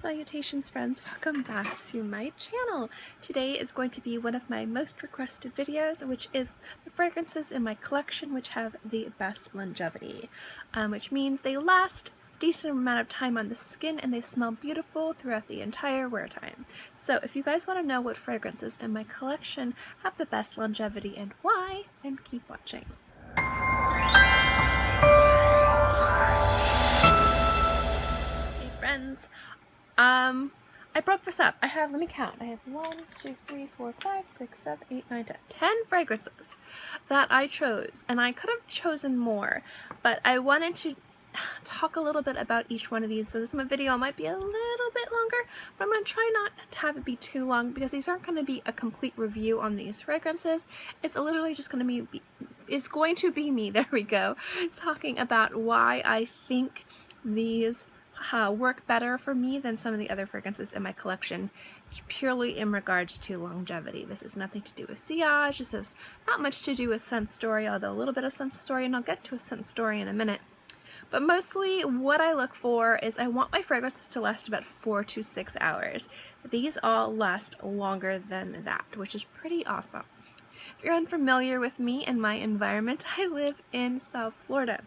Salutations friends, welcome back to my channel. Today is going to be one of my most requested videos, which is the fragrances in my collection which have the best longevity, which means they last a decent amount of time on the skin and they smell beautiful throughout the entire wear time. So if you guys want to know what fragrances in my collection have the best longevity and why, then keep watching. Hey friends, I broke this up. Let me count. I have 1, 2, 3, 4, 5, 6, 7, 8, 9, 10. 10 fragrances that I chose, and I could have chosen more, but I wanted to talk a little bit about each one of these. So this video might be a little bit longer, but I'm going to try not to have it be too long because these aren't going to be a complete review on these fragrances. It's literally just going to be, it's going to be me, there we go, talking about why I think these work better for me than some of the other fragrances in my collection, purely in regards to longevity. This has nothing to do with sillage, this has not much to do with scent story, although a little bit of scent story, and I'll get to a scent story in a minute. But mostly what I look for is I want my fragrances to last about 4 to 6 hours. These all last longer than that, which is pretty awesome. If you're unfamiliar with me and my environment, I live in South Florida.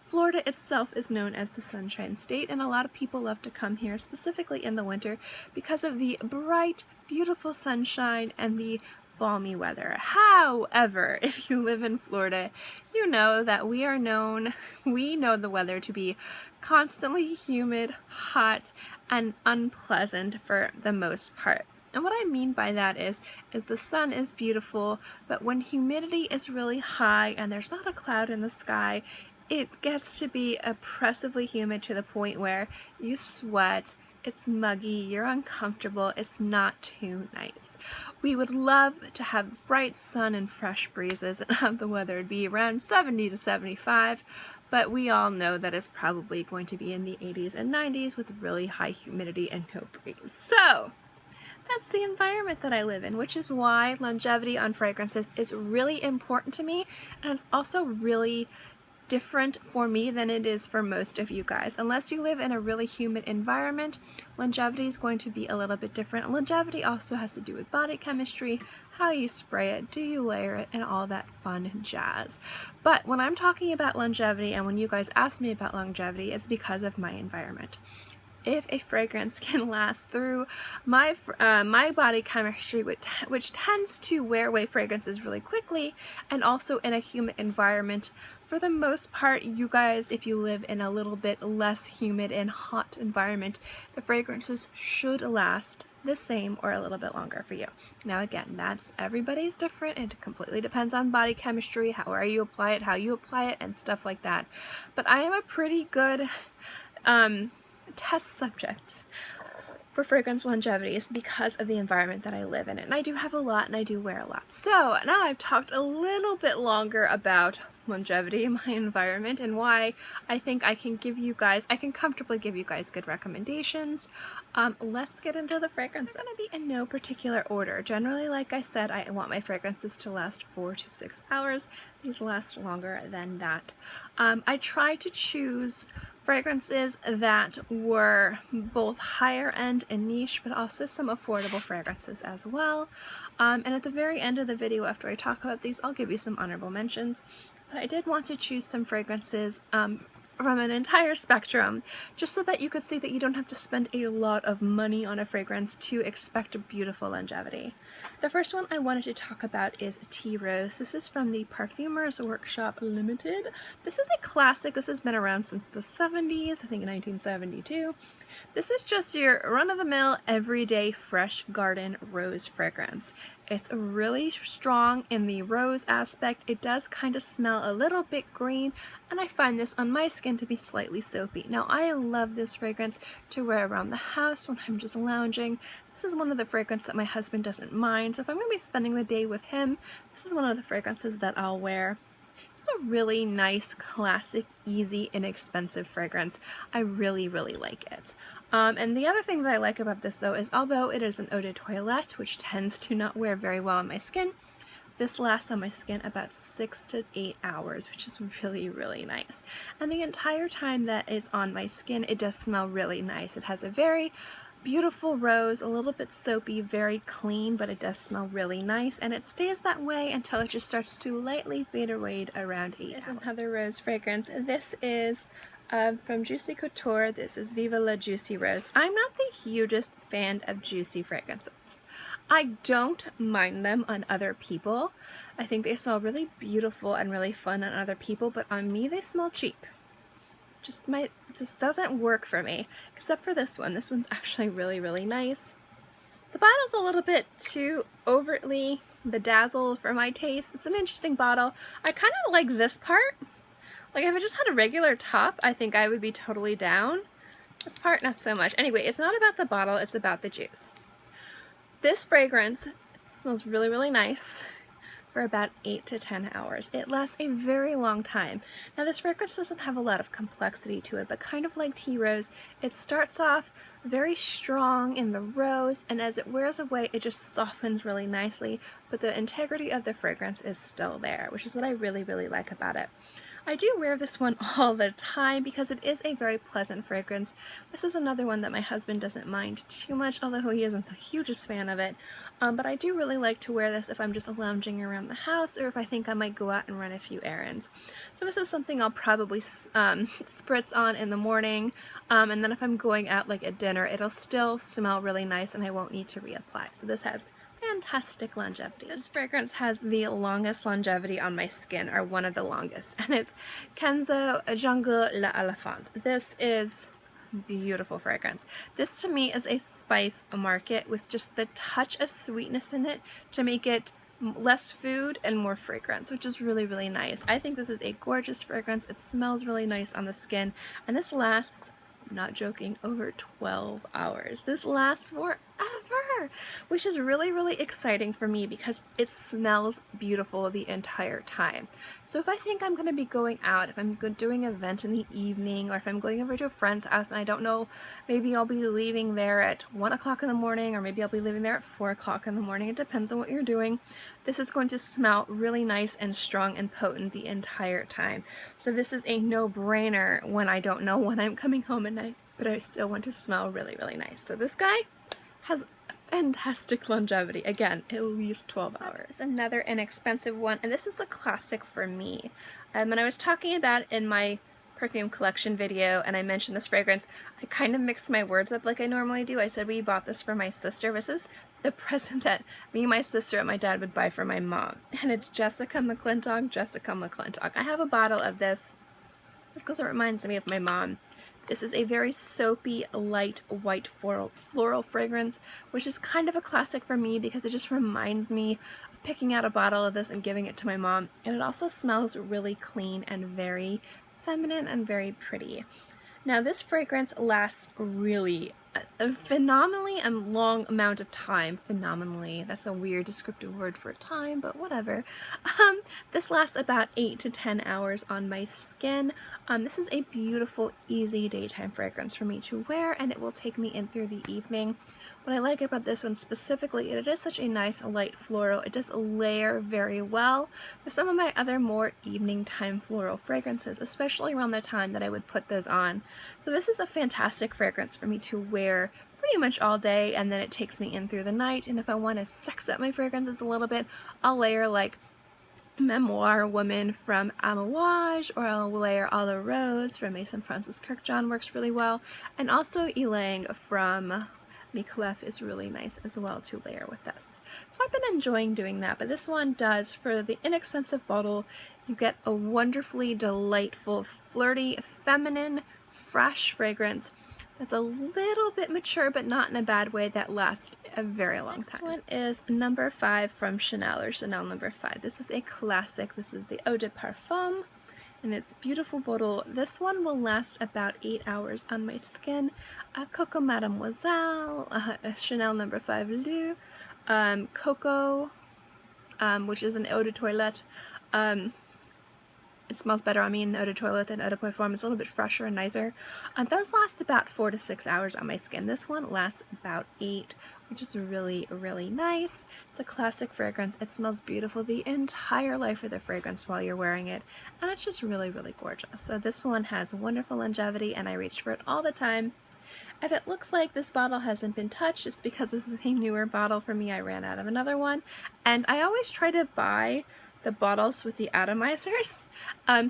Florida itself is known as the Sunshine State, and a lot of people love to come here, specifically in the winter, because of the bright, beautiful sunshine and the balmy weather. However, if you live in Florida, you know that we know the weather to be constantly humid, hot, and unpleasant for the most part. And what I mean by that is the sun is beautiful, but when humidity is really high and there's not a cloud in the sky, it gets to be oppressively humid to the point where you sweat, it's muggy, you're uncomfortable, it's not too nice. We would love to have bright sun and fresh breezes and have the weather be around 70 to 75, but we all know that it's probably going to be in the 80s and 90s with really high humidity and no breeze. So that's the environment that I live in, which is why longevity on fragrances is really important to me, and it's also really different for me than it is for most of you guys. Unless you live in a really humid environment, longevity is going to be a little bit different. Longevity also has to do with body chemistry, how you spray it, do you layer it, and all that fun jazz. But when I'm talking about longevity and when you guys ask me about longevity, it's because of my environment. If a fragrance can last through my body chemistry, which tends to wear away fragrances really quickly, and also in a humid environment, for the most part, you guys, if you live in a little bit less humid and hot environment, the fragrances should last the same or a little bit longer for you. Now again, that's everybody's different. It completely depends on body chemistry, how you apply it, and stuff like that. But I am a pretty good test subject for fragrance longevities because of the environment that I live in. And I do have a lot and I do wear a lot. So now I've talked a little bit longer about longevity in my environment and why I think I can comfortably give you guys good recommendations. Let's get into the fragrances. They're going to be in no particular order. Generally, like I said, I want my fragrances to last 4 to 6 hours. These last longer than that. I try to choose fragrances that were both higher end and niche, but also some affordable fragrances as well. And at the very end of the video, after I talk about these, I'll give you some honorable mentions. But I did want to choose some fragrances from an entire spectrum, just so that you could see that you don't have to spend a lot of money on a fragrance to expect a beautiful longevity. The first one I wanted to talk about is Tea Rose. This is from the Parfumers Workshop Limited. This is a classic. This has been around since the 70s, I think 1972. This is just your run-of-the-mill, everyday, fresh garden rose fragrance. It's really strong in the rose aspect. It does kind of smell a little bit green, and I find this on my skin to be slightly soapy. Now, I love this fragrance to wear around the house when I'm just lounging. This is one of the fragrances that my husband doesn't mind, so if I'm going to be spending the day with him, this is one of the fragrances that I'll wear. It's a really nice, classic, easy, inexpensive fragrance. I really, really like it. And the other thing that I like about this, though, is although it is an eau de toilette, which tends to not wear very well on my skin, this lasts on my skin about 6 to 8 hours, which is really, really nice. And the entire time that it's on my skin, it does smell really nice. It has a very beautiful rose, a little bit soapy, very clean, but it does smell really nice, and it stays that way until it just starts to lightly fade away around 8 hours. Another rose fragrance. This is from Juicy Couture. This is Viva La Juicy Rose. I'm not the hugest fan of juicy fragrances. I don't mind them on other people. I think they smell really beautiful and really fun on other people, but on me they smell cheap. Just doesn't work for me, except for this one. This one's actually really, really nice. The bottle's a little bit too overtly bedazzled for my taste. It's an interesting bottle. I kind of like this part. Like if I just had a regular top, I think I would be totally down. This part, not so much. Anyway, it's not about the bottle, it's about the juice. This fragrance smells really, really nice for about 8 to 10 hours. It lasts a very long time. Now this fragrance doesn't have a lot of complexity to it, but kind of like tea rose, it starts off very strong in the rose, and as it wears away it just softens really nicely, but the integrity of the fragrance is still there, which is what I really, really like about it. I do wear this one all the time because it is a very pleasant fragrance. This is another one that my husband doesn't mind too much, although he isn't the hugest fan of it. But I do really like to wear this if I'm just lounging around the house or if I think I might go out and run a few errands. So this is something I'll probably spritz on in the morning, and then if I'm going out like at dinner, it'll still smell really nice and I won't need to reapply. So this has fantastic longevity. This fragrance has the longest longevity on my skin, or one of the longest, and it's Kenzo Jungle L'Elephant. This is beautiful fragrance. This to me is a spice market with just the touch of sweetness in it to make it less food and more fragrance, which is really, really nice. I think this is a gorgeous fragrance. It smells really nice on the skin, and this lasts, not joking, over 12 hours. This lasts forever, which is really, really exciting for me because it smells beautiful the entire time. So if I think I'm going to be going out, if I'm doing an event in the evening, or if I'm going over to a friend's house and I don't know, maybe I'll be leaving there at 1 o'clock in the morning, or maybe I'll be leaving there at 4 o'clock in the morning. It depends on what you're doing. This is going to smell really nice and strong and potent the entire time. So this is a no-brainer when I don't know when I'm coming home at night, but I still want to smell really, really nice. So this guy has fantastic longevity. Again, at least 12 hours. It's another inexpensive one, and this is a classic for me. When I was talking about in my perfume collection video and I mentioned this fragrance, I kind of mixed my words up like I normally do. I said we bought this for my sister. This is the present that me, my sister, and my dad would buy for my mom, and it's Jessica McClintock, Jessica McClintock. I have a bottle of this just because it reminds me of my mom. This is a very soapy, light, white floral fragrance, which is kind of a classic for me because it just reminds me of picking out a bottle of this and giving it to my mom. And it also smells really clean and very feminine and very pretty. Now this fragrance lasts really a phenomenally long amount of time. Phenomenally, that's a weird descriptive word for time, but whatever. This lasts about 8 to 10 hours on my skin. This is a beautiful, easy daytime fragrance for me to wear, and it will take me in through the evening. What I like about this one specifically, it is such a nice light floral. It does layer very well with some of my other more evening time floral fragrances, especially around the time that I would put those on. So this is a fantastic fragrance for me to wear pretty much all day, and then it takes me in through the night. And if I want to sex up my fragrances a little bit, I'll layer like Memoir Woman from Amouage, or I'll layer A La Rose from Maison Francis Kurkdjian, works really well, and also Ylang from Miclef is really nice as well to layer with this. So I've been enjoying doing that, but this one does, for the inexpensive bottle, you get a wonderfully delightful, flirty, feminine, fresh fragrance that's a little bit mature, but not in a bad way, that lasts a very long time. This one is number 5 from Chanel, or Chanel number 5. This is a classic. This is the Eau de Parfum, and it's beautiful bottle. This one will last about 8 hours on my skin. Coco Mademoiselle, Chanel number 5 Lou, Coco, which is an eau de toilette. it smells better on me in Eau de Toilette than Eau de Parfum. It's a little bit fresher and nicer. Those last about 4 to 6 hours on my skin. This one lasts about 8, which is really, really nice. It's a classic fragrance. It smells beautiful the entire life of the fragrance while you're wearing it, and it's just really, really gorgeous. So this one has wonderful longevity, and I reach for it all the time. If it looks like this bottle hasn't been touched, it's because this is a newer bottle for me. I ran out of another one, and I always try to buy the bottles with the atomizers.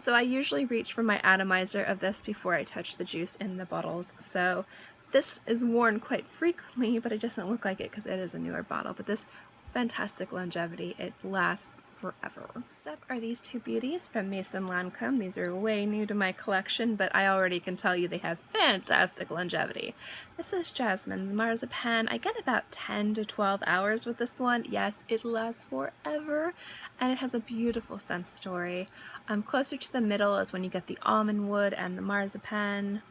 So I usually reach for my atomizer of this before I touch the juice in the bottles. So this is worn quite frequently, but it doesn't look like it because it is a newer bottle. But this fantastic longevity, it lasts forever. Next up are these two beauties from Maison Lancome. These are way new to my collection, but I already can tell you they have fantastic longevity. This is Jasmin, Marzipane. I get about 10 to 12 hours with this one. Yes, it lasts forever, and it has a beautiful scent story. Closer to the middle is when you get the almond wood and the marzipan.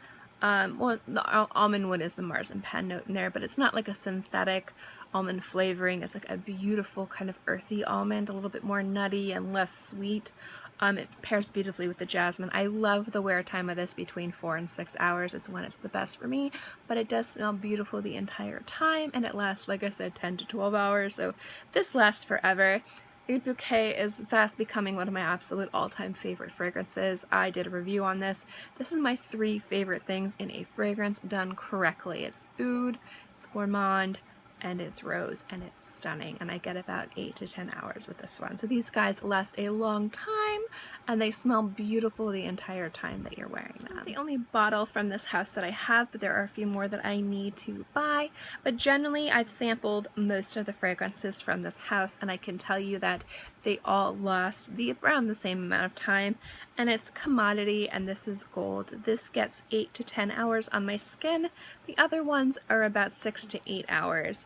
Well, the almond wood is the marzipan note in there, but it's not like a synthetic almond flavoring. It's like a beautiful kind of earthy almond, a little bit more nutty and less sweet. It pairs beautifully with the jasmine. I love the wear time of this between 4 and 6 hours. It's when it's the best for me, but it does smell beautiful the entire time, and it lasts, like I said, 10 to 12 hours, so this lasts forever. Bouquet is fast becoming one of my absolute all-time favorite fragrances. I did a review on this. This is my 3 favorite things in a fragrance done correctly. It's oud, it's gourmand, and it's rose, and it's stunning, and I get about 8 to 10 hours with this one. So these guys last a long time, and they smell beautiful the entire time that you're wearing them. This is the only bottle from this house that I have, but there are a few more that I need to buy. But generally, I've sampled most of the fragrances from this house, and I can tell you that they all last around the same amount of time, and it's commodity, and this is gold. This gets 8 to 10 hours on my skin. The other ones are about 6 to 8 hours.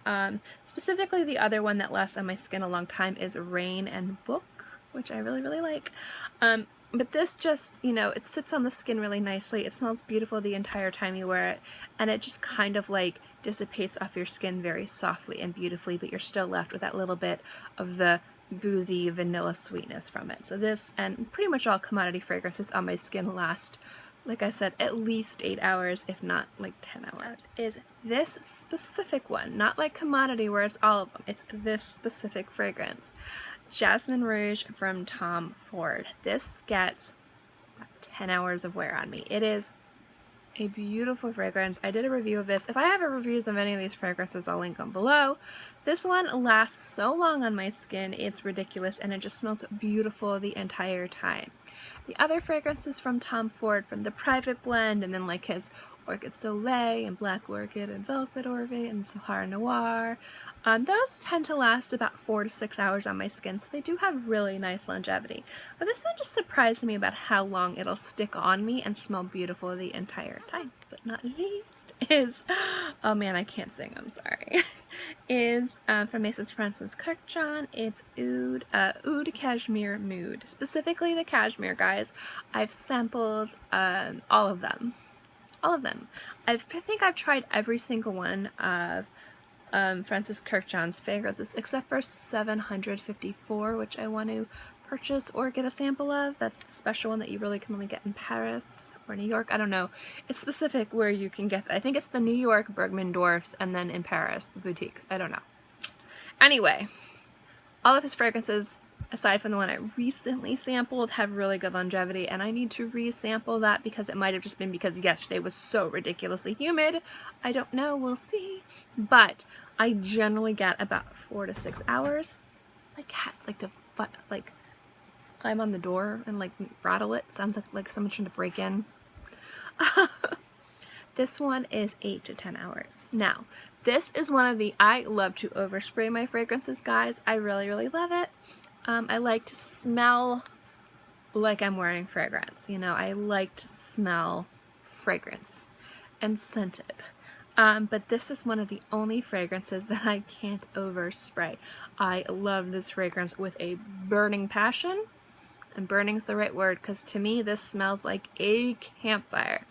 Specifically, the other one that lasts on my skin a long time is Rain and Book, which I really, really like. But this just, you know, it sits on the skin really nicely. It smells beautiful the entire time you wear it, and it just kind of like dissipates off your skin very softly and beautifully, but you're still left with that little bit of the boozy vanilla sweetness from it. So this and pretty much all commodity fragrances on my skin last, like I said, at least 8 hours, if not like 10 hours. Is this specific one, not like commodity where it's all of them, it's this specific fragrance. Jasmin Rouge from Tom Ford. This gets about 10 hours of wear on me. It is a beautiful fragrance. I did a review of this. If I have reviews of any of these fragrances, I'll link them below. This one lasts so long on my skin, it's ridiculous, and it just smells beautiful the entire time. The other fragrances from Tom Ford, from the Private Blend, and then like his Orchid Soleil and Black Orchid and Velvet Orchid and Sahara Noir, those tend to last about 4 to 6 hours on my skin, so they do have really nice longevity. But this one just surprised me about how long it'll stick on me and smell beautiful the entire time. But not least is, oh man, I can't sing, I'm sorry, is from Maison France's Kurkdjian. It's Oud Cashmere Mood. Specifically the Cashmere, guys. I've sampled all of them. All of them. I think I've tried every single one of Francis Kurkdjian's fragrances except for 754, which I want to purchase or get a sample of. That's the special one that you really can only get in Paris or New York. I don't know. It's specific where you can get that. I think it's the New York Bergman-Dwarfs and then in Paris, the boutiques. I don't know. Anyway, all of his fragrances, aside from the one I recently sampled, have really good longevity, and I need to re-sample that because it might have just been because yesterday was so ridiculously humid. I don't know, we'll see. But I generally get about 4 to 6 hours. My cats like to climb on the door and like rattle it. Sounds like someone trying to break in. This one is 8 to 10 hours. Now, this is one of the, I love to overspray my fragrances, guys. I really, really love it. I like to smell like I'm wearing fragrance. You know, I like to smell fragrance and scented. But this is one of the only fragrances that I can't overspray. I love this fragrance with a burning passion. And burning's the right word, because to me this smells like a campfire.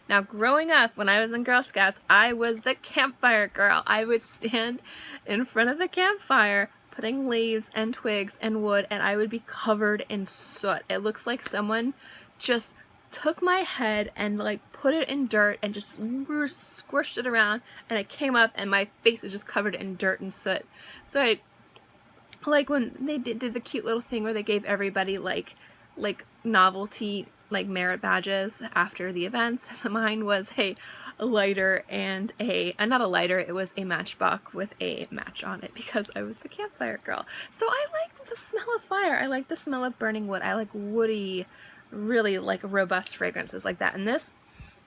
Now, growing up, when I was in Girl Scouts, I was the campfire girl. I would stand in front of the campfire, putting leaves and twigs and wood, and I would be covered in soot. It looks like someone just took my head and like put it in dirt and just squished it around, and I came up and my face was just covered in dirt and soot. So I, like when they did the cute little thing where they gave everybody like novelty like merit badges after the events, mine was a lighter and not a lighter, it was a matchbox with a match on it because I was the campfire girl. So I like the smell of fire, I like the smell of burning wood, I like woody, really like robust fragrances like that, and this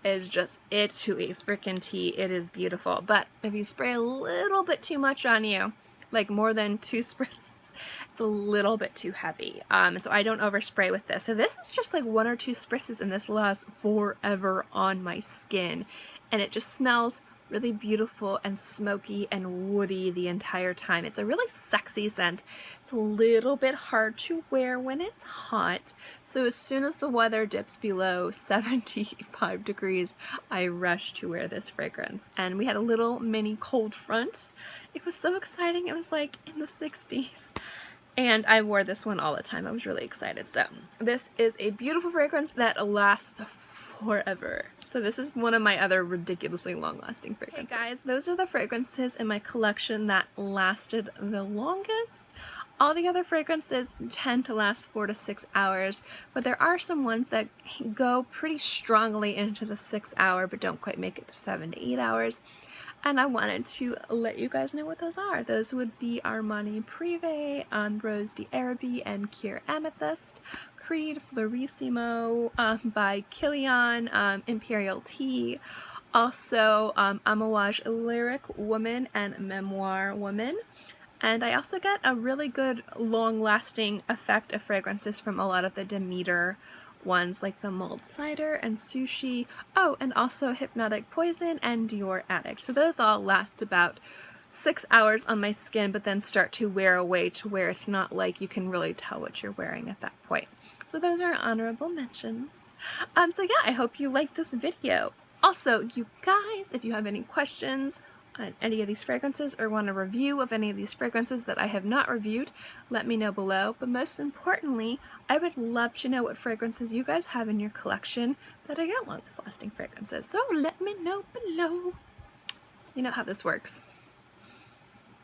is just it to a freaking T. It is beautiful, but if you spray a little bit too much on you, like more than 2 spritzes, it's a little bit too heavy. So I don't overspray with this. So this is just like 1 or 2 spritzes and this lasts forever on my skin. And it just smells really beautiful and smoky and woody the entire time. It's a really sexy scent. It's a little bit hard to wear when it's hot. So as soon as the weather dips below 75 degrees, I rush to wear this fragrance. And we had a little mini cold front. It was so exciting. It was like in the 60s. And I wore this one all the time. I was really excited. So this is a beautiful fragrance that lasts forever. So this is one of my other ridiculously long-lasting fragrances. Hey guys, those are the fragrances in my collection that lasted the longest. All the other fragrances tend to last 4 to 6 hours, but there are some ones that go pretty strongly into the 6 hour but don't quite make it to 7 to 8 hours. And I wanted to let you guys know what those are. Those would be Armani Privé, Rose d'Araby, and Cure Amethyst, Creed Florissimo by Guerlain, Imperial Tea, also Amouage Lyric Woman and Memoir Woman. And I also get a really good long-lasting effect of fragrances from a lot of the Demeter ones like the Mulled Cider and Sushi. Oh, and also Hypnotic Poison and Dior Addict. So those all last about 6 hours on my skin, but then start to wear away to where it's not like you can really tell what you're wearing at that point. So those are honorable mentions. So yeah, I hope you liked this video. Also, you guys, if you have any questions on any of these fragrances or want a review of any of these fragrances that I have not reviewed, let me know below. But most importantly, I would love to know what fragrances you guys have in your collection that are your longest lasting fragrances. So let me know below. You know how this works.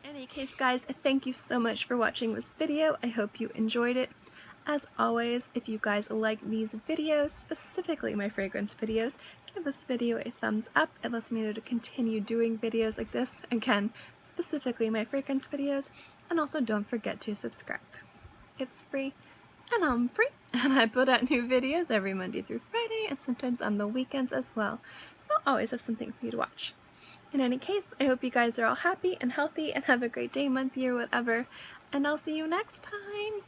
In any case, guys, thank you so much for watching this video. I hope you enjoyed it. As always, if you guys like these videos, specifically my fragrance videos, give this video a thumbs up. It lets me know to continue doing videos like this. Again, specifically my fragrance videos. And also don't forget to subscribe. It's free and I'm free. And I put out new videos every Monday through Friday and sometimes on the weekends as well. So I'll always have something for you to watch. In any case, I hope you guys are all happy and healthy and have a great day, month, year, whatever. And I'll see you next time.